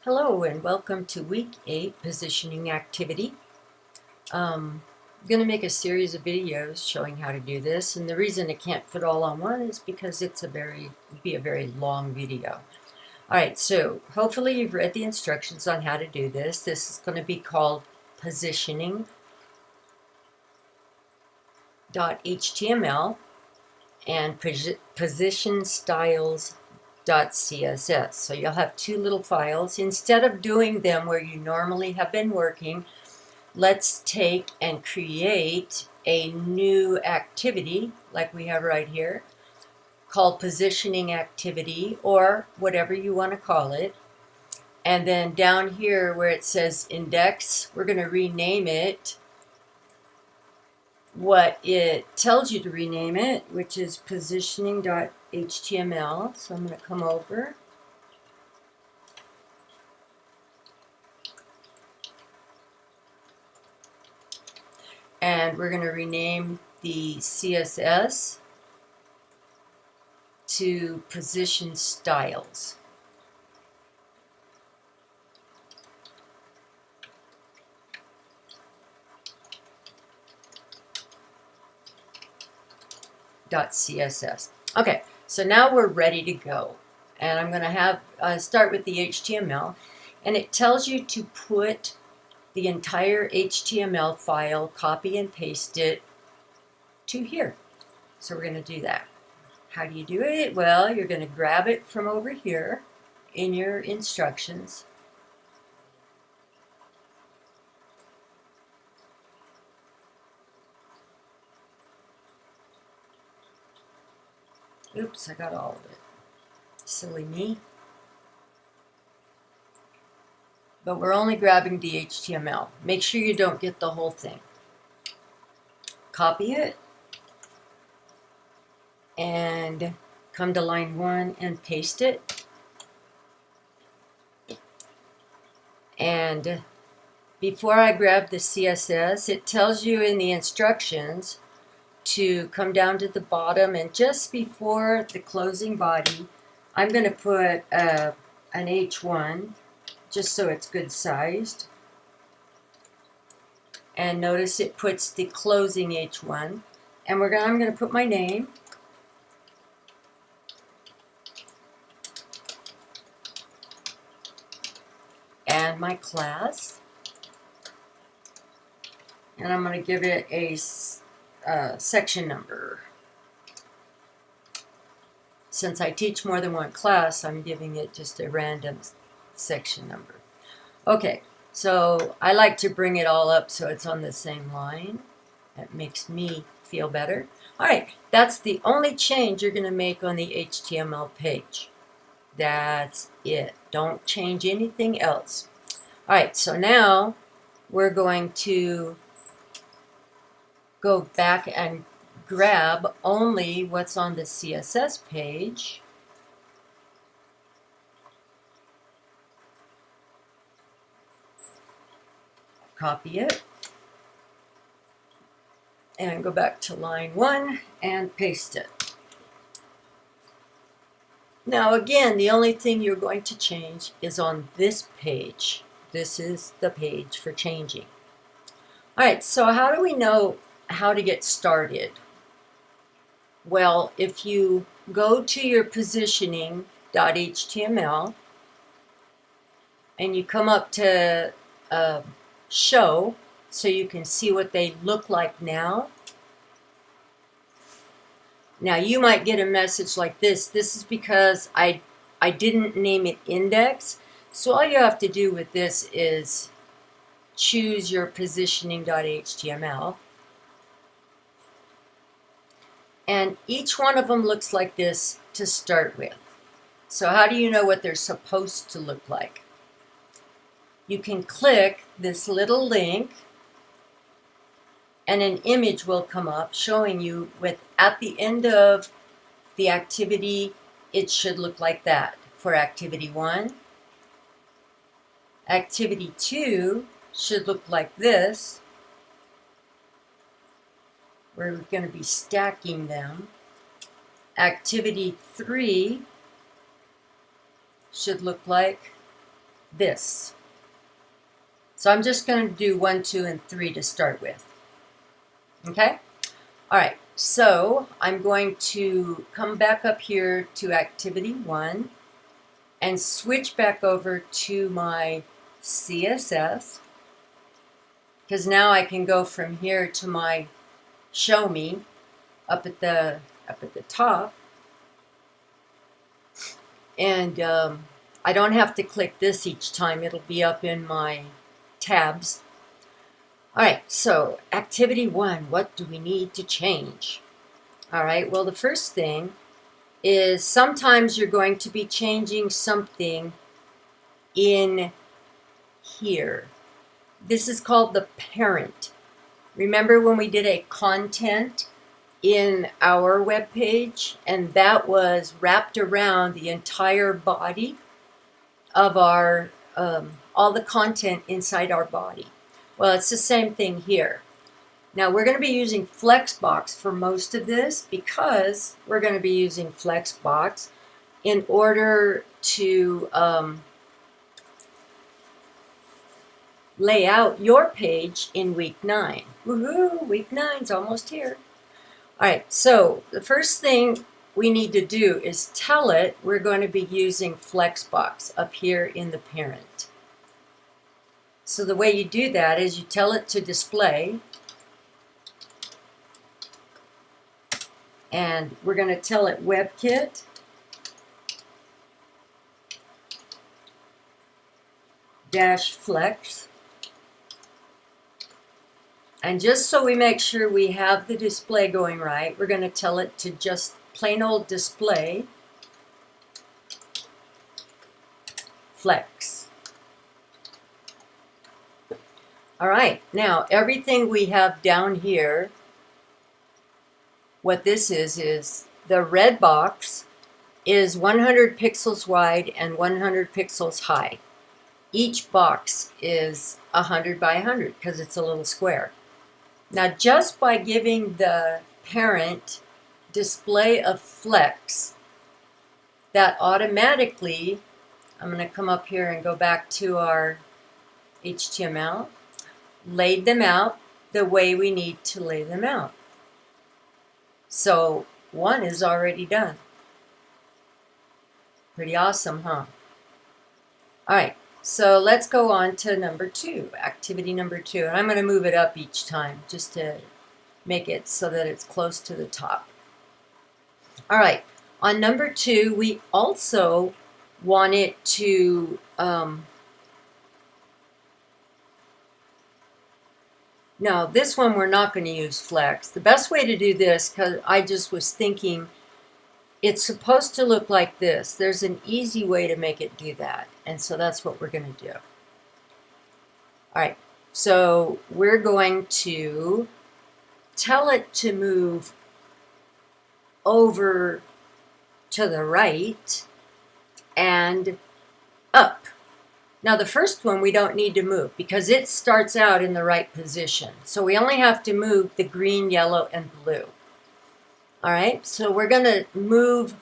Hello and welcome to week 8 positioning activity. I'm going to make a series of videos showing how to do this, and the reason it can't fit all on one is because it'd be a very long video. Alright, so hopefully you've read the instructions on how to do this. This is going to be called positioning.html and position styles.css. So you'll have two little files. Instead of doing them where you normally have been working, let's take and create a new activity like we have right here called positioning activity, or whatever you want to call it. And then down here where it says index, we're going to rename it what it tells you to rename it, which is positioning.html. So I'm going to come over and we're going to rename the CSS to position styles. .css. Okay, so now we're ready to go, and I'm going to have start with the HTML, and it tells you to put the entire HTML file, copy and paste it to here. So we're going to do that. How do you do it? Well, you're going to grab it from over here in your instructions. Oops, I got all of it. Silly me. But we're only grabbing the HTML. Make sure you don't get the whole thing. Copy it. And come to line 1 and paste it. And before I grab the CSS, it tells you in the instructions to come down to the bottom, and just before the closing body, I'm going to put an H1 just so it's good sized. And notice it puts the closing H1. And I'm going to put my name. And my class. And I'm going to give it a section number. Since I teach more than one class, I'm giving it just a random section number. Okay, so I like to bring it all up so it's on the same line. That makes me feel better. All right, that's the only change you're going to make on the HTML page. That's it. Don't change anything else. All right, so now we're going to go back and grab only what's on the CSS page. Copy it. And go back to line 1 and paste it. Now again, the only thing you're going to change is on this page. This is the page for changing. All right, so how do we know how to get started? Well, if you go to your positioning.html and you come up to show so you can see what they look like now. Now you might get a message like this. This is because I didn't name it index. So all you have to do with this is choose your positioning.html. And each one of them looks like this to start with. So how do you know what they're supposed to look like? You can click this little link and an image will come up showing you at the end of the activity, it should look like that for activity 1. Activity 2 should look like this. We're going to be stacking them. Activity 3 should look like this. So I'm just going to do 1, 2, and 3 to start with. Okay? All right, so I'm going to come back up here to activity 1 and switch back over to my CSS, because now I can go from here to my show me up at the top, and I don't have to click this each time. It'll be up in my tabs. All right, so activity 1, what do we need to change? All right, well, the first thing is sometimes you're going to be changing something in here. This is called the parent. Remember when we did a content in our web page, and that was wrapped around the entire body of our all the content inside our body? Well, it's the same thing here. Now we're going to be using Flexbox for most of this, because we're going to be using Flexbox in order to lay out your page in week 9. Woohoo! Week 9's almost here. All right, so the first thing we need to do is tell it we're going to be using Flexbox up here in the parent. So the way you do that is you tell it to display, and we're going to tell it WebKit -flex. And just so we make sure we have the display going right, we're going to tell it to just plain old display flex. All right, now everything we have down here, what this is the red box is 100 pixels wide and 100 pixels high. Each box is 100 by 100 because it's a little square. Now, just by giving the parent display of flex, that automatically, I'm going to come up here and go back to our HTML, laid them out the way we need to lay them out. So 1 is already done. Pretty awesome, huh? All right. So let's go on to number 2, activity number 2. And I'm going to move it up each time just to make it so that it's close to the top. All right, on number 2, we also want it to, no, this one we're not going to use flex. The best way to do this, because I just was thinking, it's supposed to look like this. There's an easy way to make it do that. And so that's what we're going to do. All right, so we're going to tell it to move over to the right and up. Now the first one we don't need to move because it starts out in the right position. So we only have to move the green, yellow, and blue. All right, so we're going to move,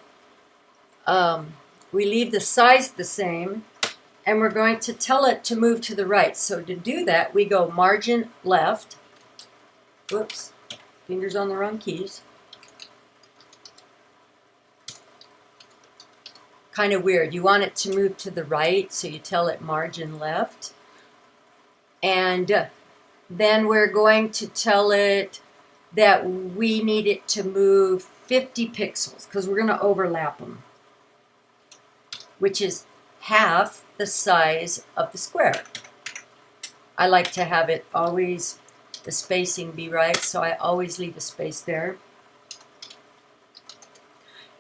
we leave the size the same, and we're going to tell it to move to the right. So to do that, we go margin left. Whoops, fingers on the wrong keys. Kind of weird. You want it to move to the right, so you tell it margin left. And then we're going to tell it that we need it to move 50 pixels because we're going to overlap them, which is half the size of the square. I like to have it always, the spacing be right, so I always leave a space there.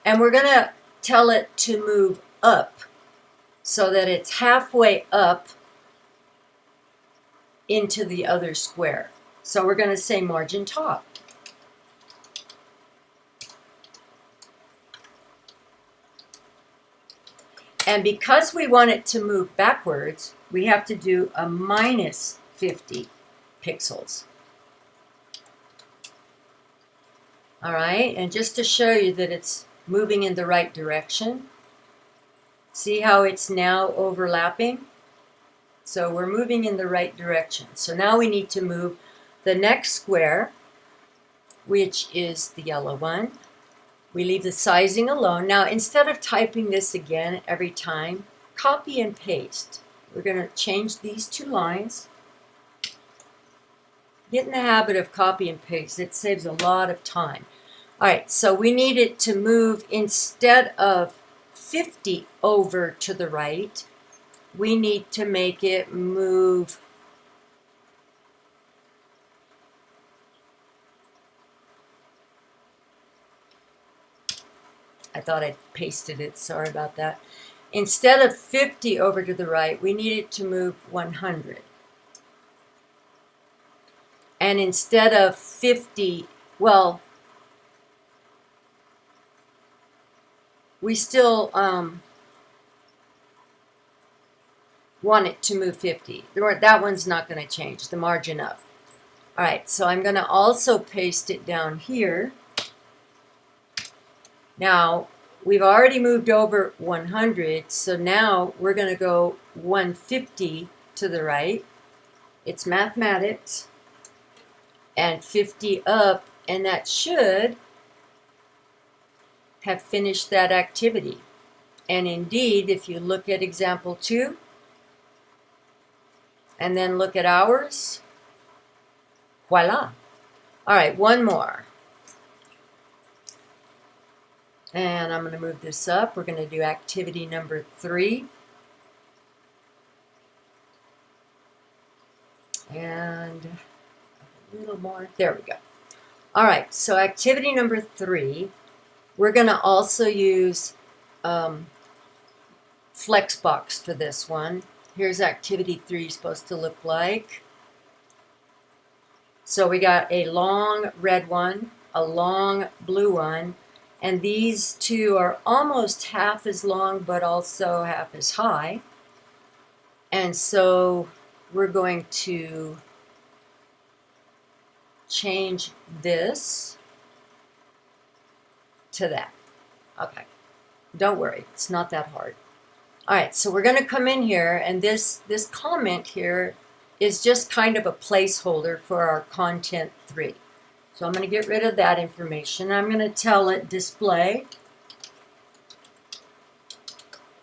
And we're going to tell it to move up so that it's halfway up into the other square. So we're going to say margin top. And because we want it to move backwards, we have to do a minus 50 pixels. All right, and just to show you that it's moving in the right direction, see how it's now overlapping? So we're moving in the right direction. So now we need to move the next square, which is the yellow one. We leave the sizing alone. Now, instead of typing this again every time, copy and paste. We're going to change these two lines. Get in the habit of copy and paste. It saves a lot of time. All right, so we need it to move instead of 50 over to the right. We need to make it move I thought I pasted it, sorry about that. Instead of 50 over to the right, we need it to move 100. And instead of 50, well, we still want it to move 50. That one's not going to change, the margin up. All right, so I'm going to also paste it down here. Now, we've already moved over 100, so now we're going to go 150 to the right. It's mathematics. And 50 up, and that should have finished that activity. And indeed, if you look at example 2, and then look at ours, voila. All right, one more. And I'm going to move this up. We're going to do activity number 3. And a little more. There we go. All right, so activity number 3, we're going to also use Flexbox for this one. Here's activity 3 supposed to look like. So we got a long red one, a long blue one, and these two are almost half as long but also half as high. And so we're going to change this to that. Okay, don't worry, it's not that hard. All right, so we're going to come in here, and this comment here is just kind of a placeholder for our content 3. So I'm going to get rid of that information. I'm going to tell it display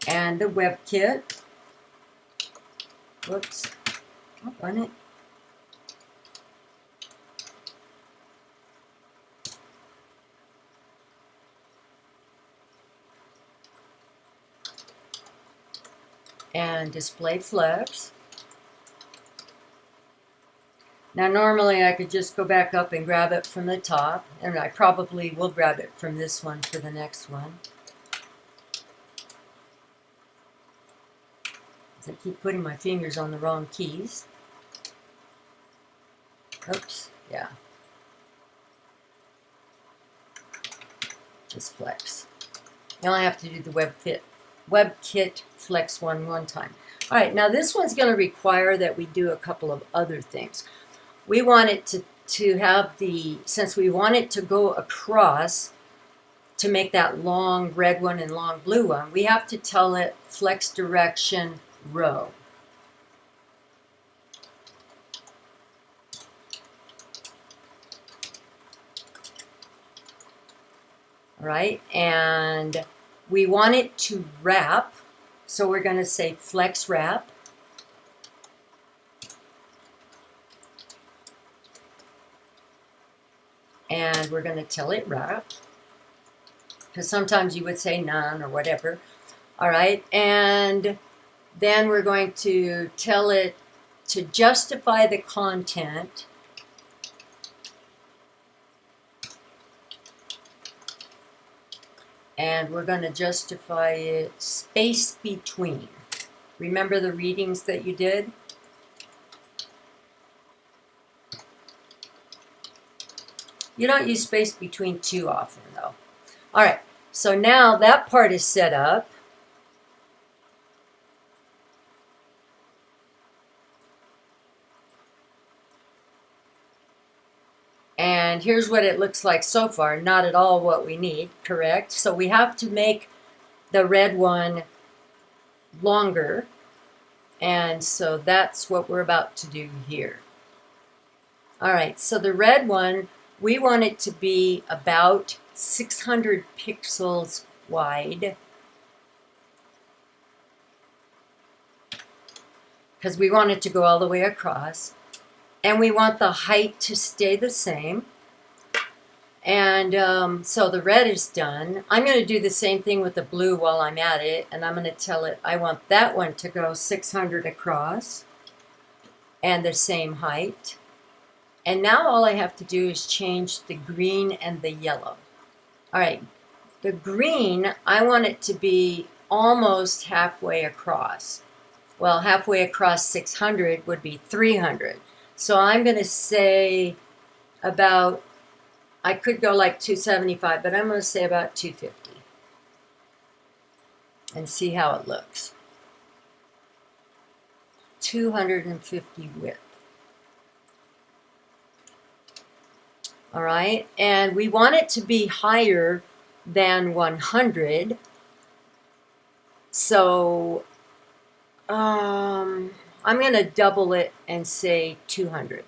and the WebKit. Whoops, I'll run it. And display flex. Now normally I could just go back up and grab it from the top, and I probably will grab it from this one for the next one. I keep putting my fingers on the wrong keys. Oops, yeah. Just flex. You only have to do the WebKit flex one time. All right, now this one's going to require that we do a couple of other things. We want it to have since we want it to go across to make that long red one and long blue one, we have to tell it flex direction row. All right, and we want it to wrap, so we're going to say flex wrap. And we're going to tell it wrap, because sometimes you would say none or whatever. All right, and then we're going to tell it to justify the content. And we're going to justify it space between. Remember the readings that you did? You don't use space between too often, though. All right, so now that part is set up. And here's what it looks like so far. Not at all what we need, correct? So we have to make the red one longer. And so that's what we're about to do here. All right, so the red one, we want it to be about 600 pixels wide, because we want it to go all the way across. And we want the height to stay the same. And so the red is done. I'm going to do the same thing with the blue while I'm at it, and I'm going to tell it I want that one to go 600 across and the same height. And now all I have to do is change the green and the yellow. All right, the green, I want it to be almost halfway across. Well, halfway across 600 would be 300. So I'm going to say about, I could go like 275, but I'm going to say about 250 and see how it looks. 250 width. All right, and we want it to be higher than 100. So I'm going to double it and say 200.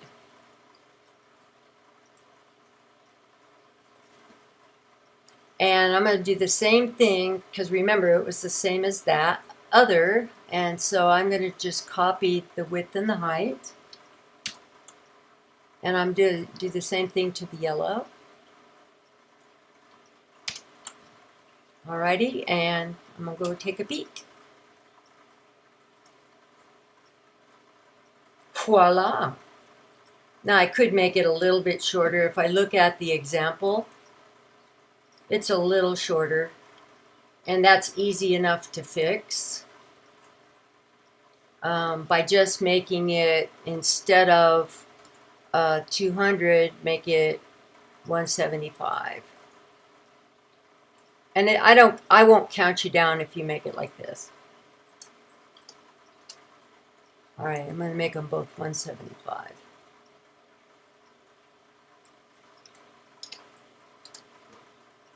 And I'm going to do the same thing, because remember it was the same as that other. And so I'm going to just copy the width and the height. And I'm going to do the same thing to the yellow. Alrighty, and I'm going to go take a peek. Voila! Now I could make it a little bit shorter. If I look at the example, it's a little shorter, and that's easy enough to fix by just making it, instead of 200, make it 175. And I won't count you down if you make it like this. All right, I'm going to make them both 175.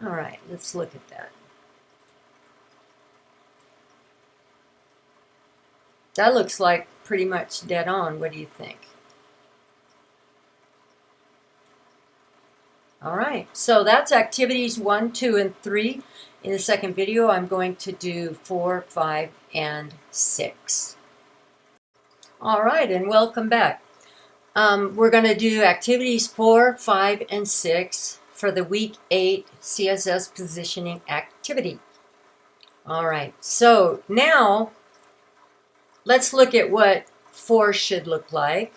All right, let's look at that. That looks like pretty much dead on. What do you think? All right, so that's activities 1, 2, and 3. In the second video, I'm going to do 4, 5, and 6. All right, and welcome back. We're going to do activities 4, 5, and 6 for the week 8 CSS positioning activity. All right, so now let's look at what 4 should look like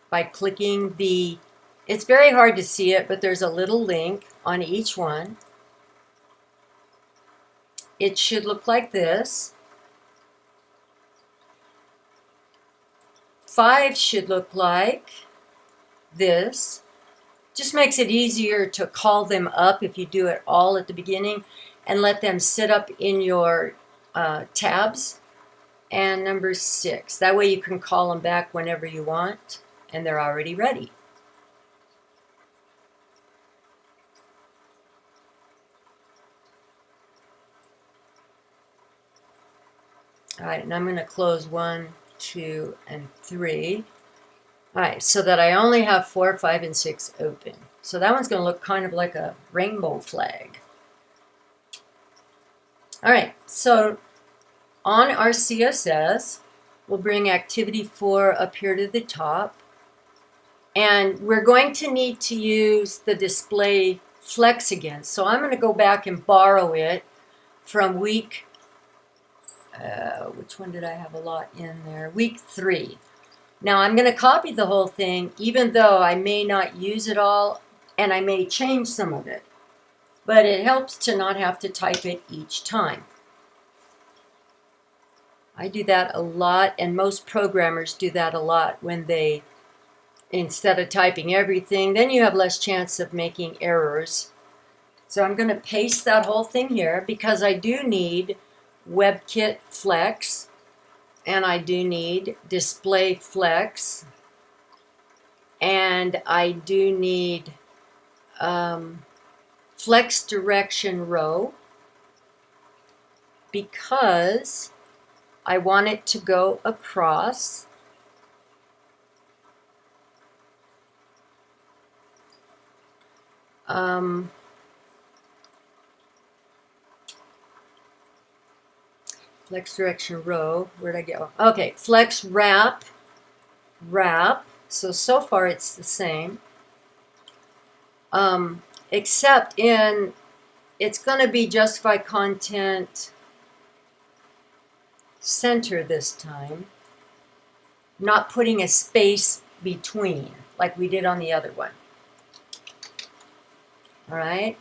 by clicking the, it's very hard to see it, but there's a little link on each one. It should look like this. 5 should look like this. Just makes it easier to call them up if you do it all at the beginning and let them sit up in your tabs. And number 6, that way you can call them back whenever you want and they're already ready. All right, and I'm going to close 1, 2, and 3. All right, so that I only have 4, 5, and 6 open. So that one's going to look kind of like a rainbow flag. All right, so on our CSS, we'll bring activity 4 up here to the top. And we're going to need to use the display flex again. So I'm going to go back and borrow it from week, which one did I have a lot in there? Week 3. Now I'm going to copy the whole thing, even though I may not use it all and I may change some of it. But it helps to not have to type it each time. I do that a lot, and most programmers do that a lot when they, instead of typing everything, then you have less chance of making errors. So I'm going to paste that whole thing here because I do need WebKit Flex. And I do need display flex, and I do need flex direction row, because I want it to go across. Flex direction row. Where'd I go? Okay, flex wrap. So far it's the same. Except in, it's going to be justify content center this time. Not putting a space between like we did on the other one. All right.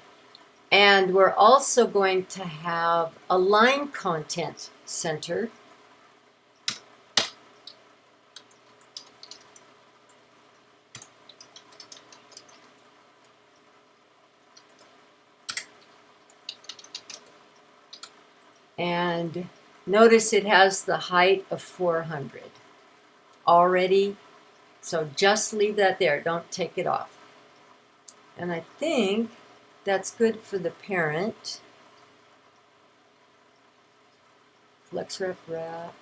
And we're also going to have align content center. And notice it has the height of 400 already. So just leave that there. Don't take it off. And I think that's good for the parent. Flex wrap.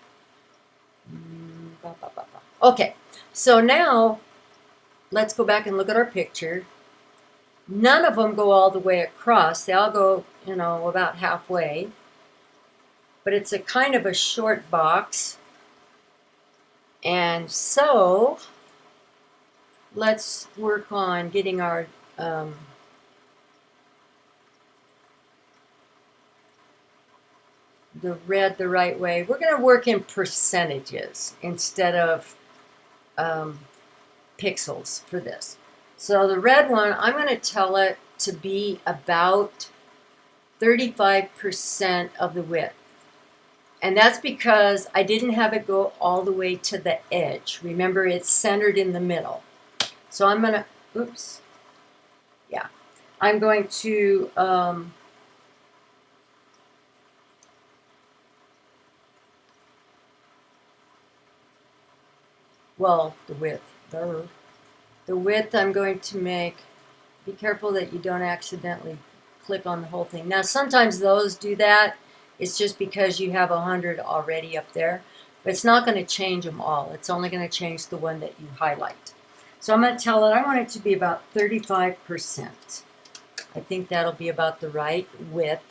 Okay, so now let's go back and look at our picture. None of them go all the way across. They all go, about halfway. But it's a kind of a short box. And so let's work on getting our the red the right way. We're going to work in percentages instead of pixels for this. So the red one, I'm going to tell it to be about 35% of the width. And that's because I didn't have it go all the way to the edge. Remember, it's centered in the middle. So I'm going to, I'm going to the width. The width I'm going to make, be careful that you don't accidentally click on the whole thing. Now, sometimes those do that. It's just because you have 100 already up there. But it's not going to change them all. It's only going to change the one that you highlight. So I'm going to tell it I want it to be about 35%. I think that'll be about the right width.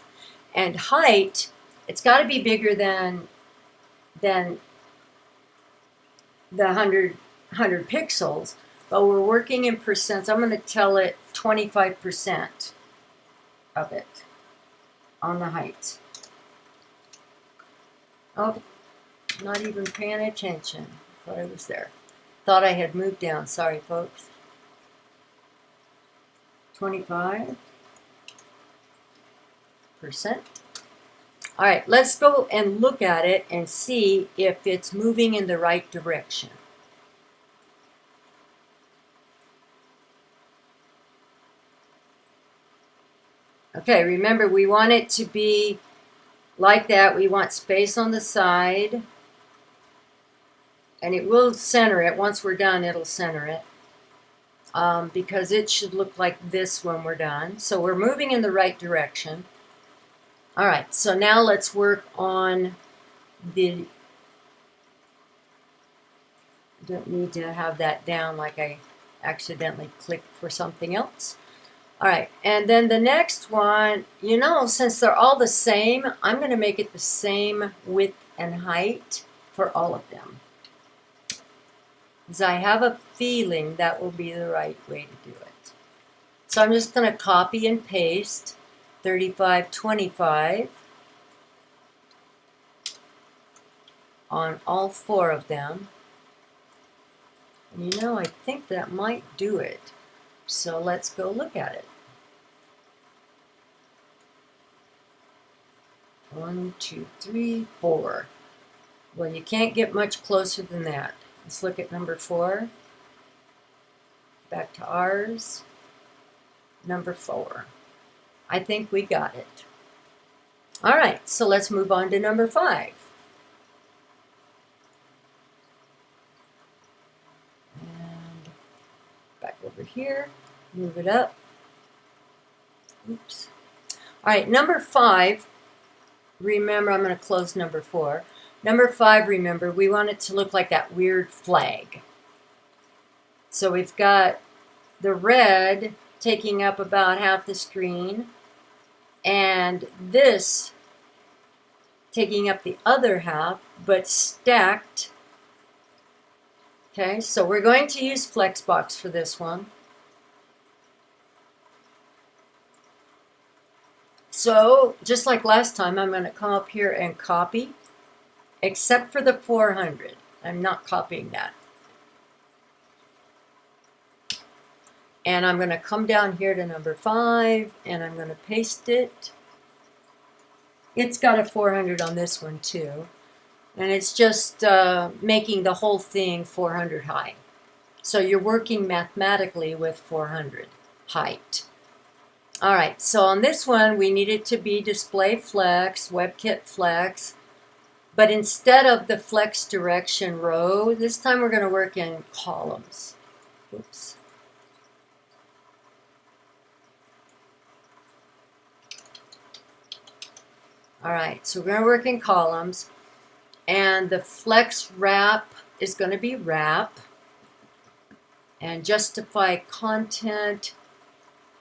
And height, it's got to be bigger than the 100 pixels. But we're working in percents. I'm going to tell it 25% of it on the height. Oh, not even paying attention. Thought I was there. Thought I had moved down. Sorry, folks. 25%. All right, let's go and look at it and see if it's moving in the right direction. Okay, remember we want it to be like that. We want space on the side. And it will center it. Once we're done, it'll center it. Because it should look like this when we're done. So we're moving in the right direction. All right, so now let's work on the... Don't need to have that down like I accidentally clicked for something else. All right, and then the next one, since they're all the same, I'm going to make it the same width and height for all of them. Because I have a feeling that will be the right way to do it. So I'm just going to copy and paste 35, 25 on all 4 of them. And I think that might do it. So let's go look at it. 1, 2, 3, 4. Well, you can't get much closer than that. Let's look at number 4. Back to ours. Number 4. I think we got it. All right, so let's move on to number 5. And back over here. Move it up. Oops. All right, number 5. Remember, I'm going to close number 4. Number 5, remember, we want it to look like that weird flag. So we've got the red taking up about half the screen, and this taking up the other half, but stacked. Okay, so we're going to use Flexbox for this one. So, just like last time, I'm going to come up here and copy, except for the 400. I'm not copying that. And I'm going to come down here to number 5, and I'm going to paste it. It's got a 400 on this one too. And it's just making the whole thing 400 high. So you're working mathematically with 400 height. All right, so on this one, we need it to be display flex, WebKit flex. But instead of the flex direction row, this time we're going to work in columns. Oops. All right, so we're going to work in columns. And the flex wrap is going to be wrap. And justify content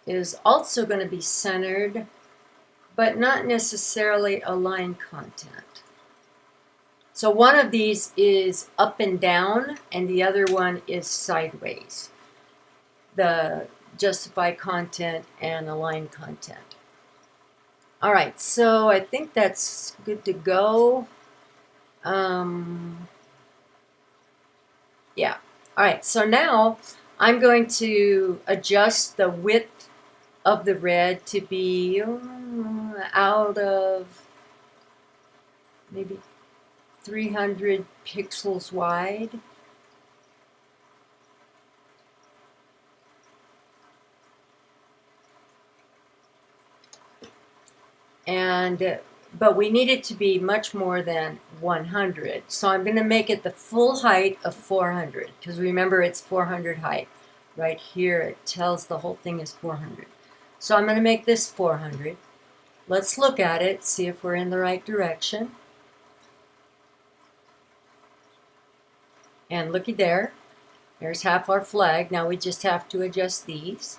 is also going to be centered, but not necessarily align content. So one of these is up and down, and the other one is sideways. The justify content and align content. All right, so I think that's good to go. Yeah. All right, so now I'm going to adjust the width of the red to be out of maybe 300 pixels wide. But we need it to be much more than 100. So I'm going to make it the full height of 400, because remember it's 400 height. Right here it tells the whole thing is 400. So I'm going to make this 400. Let's look at it, see if we're in the right direction. And looky there. There's half our flag. Now we just have to adjust these.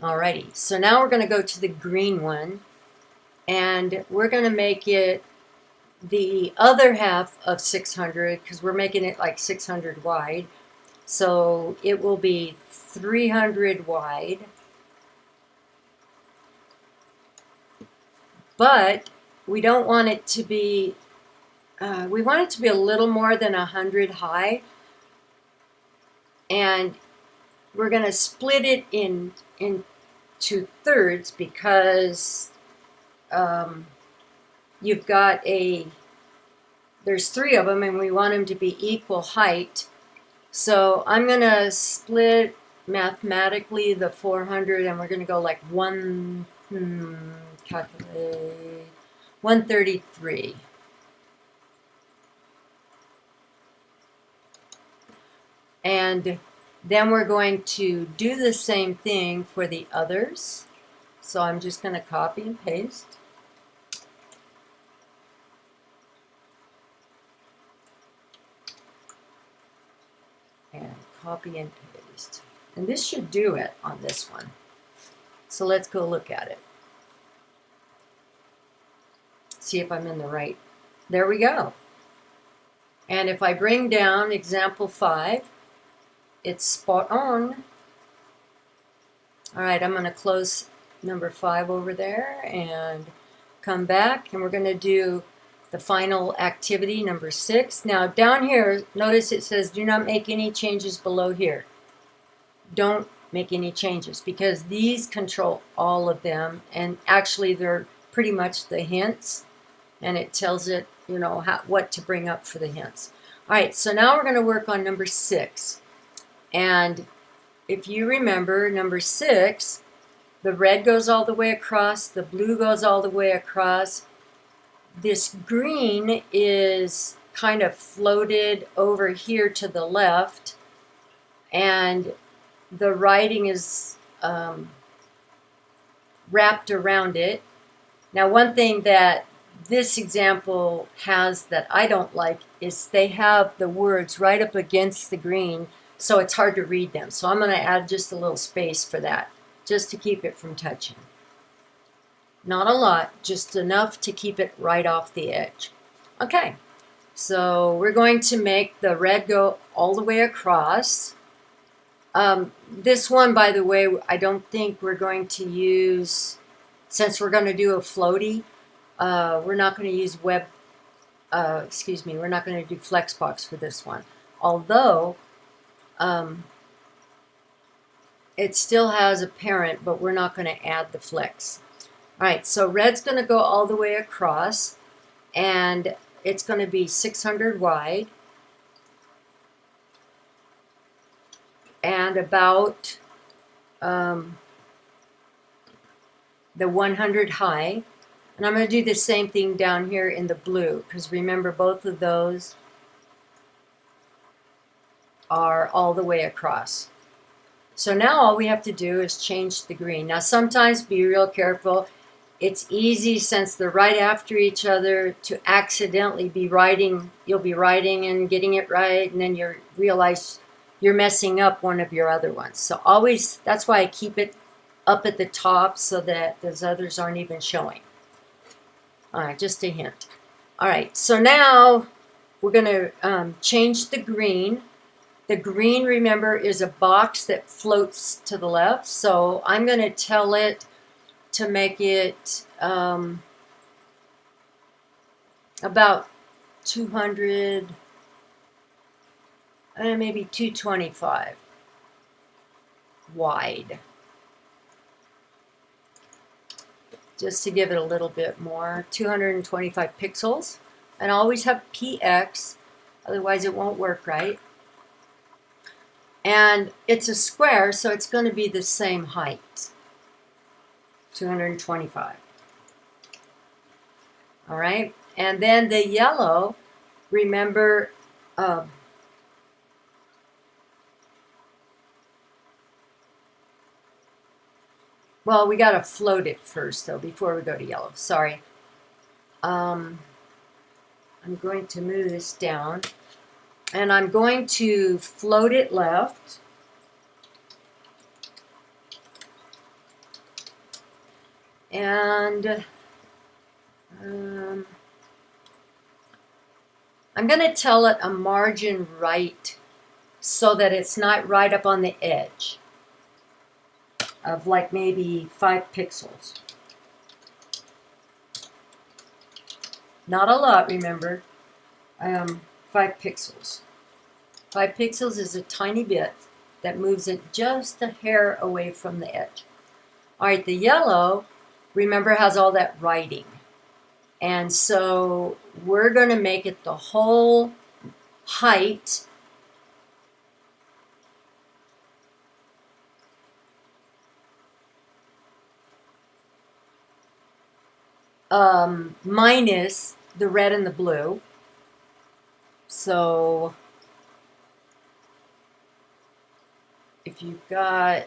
Alrighty, so now we're going to go to the green one, and we're going to make it the other half of 600, because we're making it like 600 wide. So it will be 300 wide. But we don't want it to be, we want it to be a little more than 100 high. And we're going to split it into thirds, because you've got there's 3 of them, and we want them to be equal height. So I'm going to split mathematically the 400, and we're going to go like 133. And then we're going to do the same thing for the others. So I'm just going to copy and paste. And copy and paste. And this should do it on this one. So let's go look at it. See if I'm in the right. There we go. And if I bring down example 5, it's spot on. All right, I'm going to close number 5 over there and come back, and we're going to do the final activity, number 6. Now down here, notice it says do not make any changes below here. Don't make any changes, because these control all of them, and actually they're pretty much the hints, and it tells it, you know, what to bring up for the hints. All right, so now we're going to work on number 6. And if you remember, number 6, the red goes all the way across, the blue goes all the way across. This green is kind of floated over here to the left, and the writing is wrapped around it. Now, one thing that this example has that I don't like is they have the words right up against the green, so it's hard to read them. So I'm going to add just a little space for that, just to keep it from touching. Not a lot, just enough to keep it right off the edge. Okay, so we're going to make the red go all the way across. This one, by the way, I don't think we're going to use, since we're going to do a floaty, we're not going to use we're not going to do Flexbox for this one. Although, it still has a parent, but we're not going to add the flex. All right, so red's going to go all the way across, and it's going to be 600 wide and about the 100 high. And I'm going to do the same thing down here in the blue, because remember both of those are all the way across. So now all we have to do is change the green. Now sometimes be real careful. It's easy, since they're right after each other, to accidentally be writing. You'll be writing and getting it right, and then you realize you're messing up one of your other ones. So always, that's why I keep it up at the top so that those others aren't even showing. All right, just a hint. All right, so now we're going to change the green. The green, remember, is a box that floats to the left. So I'm going to tell it to make it about 200, maybe 225 wide. Just to give it a little bit more, 225 pixels. And always have px, otherwise it won't work right. And it's a square, so it's going to be the same height, 225. All right, and then the yellow, remember, well, we got to float it first, though, before we go to yellow. Sorry. I'm going to move this down, and I'm going to float it left. And I'm going to tell it a margin right so that it's not right up on the edge of like maybe 5 pixels. Not a lot, remember. 5 pixels. 5 pixels is a tiny bit that moves it just a hair away from the edge. All right, the yellow, remember, has all that writing. And so we're going to make it the whole height minus the red and the blue. So if you've got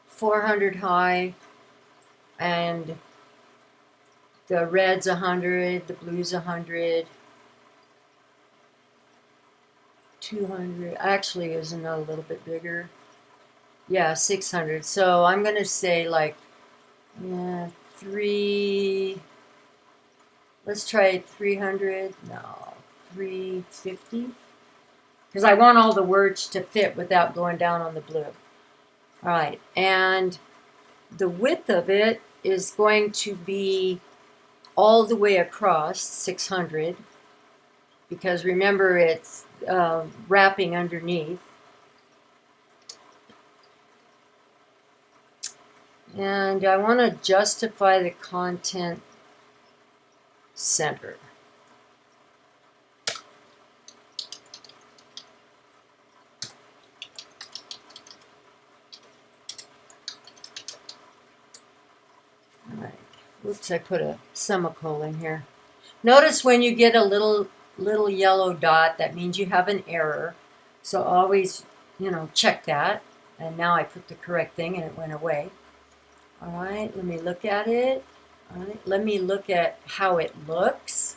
400 high and the red's 100, the blue's 100, 200, actually isn't a little bit bigger. Yeah, 600. So I'm going to say like, yeah, let's try 300, no, 350. Because I want all the words to fit without going down on the blue. All right, and the width of it is going to be all the way across 600, because remember it's wrapping underneath. And I want to justify the content center. All right. Oops, I put a semicolon here. Notice when you get a little yellow dot, that means you have an error. So always, check that. And now I put the correct thing and it went away. All right, let me look at it. All right, let me look at how it looks.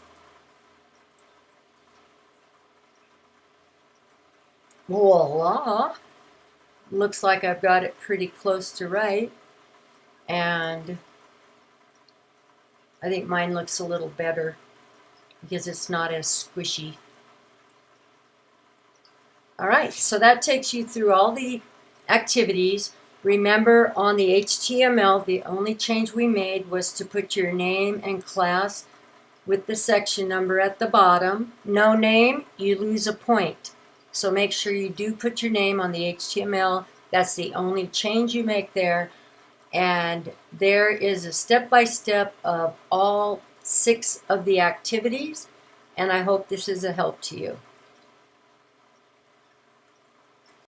Voila! Looks like I've got it pretty close to right. And I think mine looks a little better because it's not as squishy. All right, so that takes you through all the activities. Remember, on the HTML, the only change we made was to put your name and class with the section number at the bottom. No name, you lose a point. So make sure you do put your name on the HTML. That's the only change you make there. And there is a step-by-step of all 6 of the activities. And I hope this is a help to you.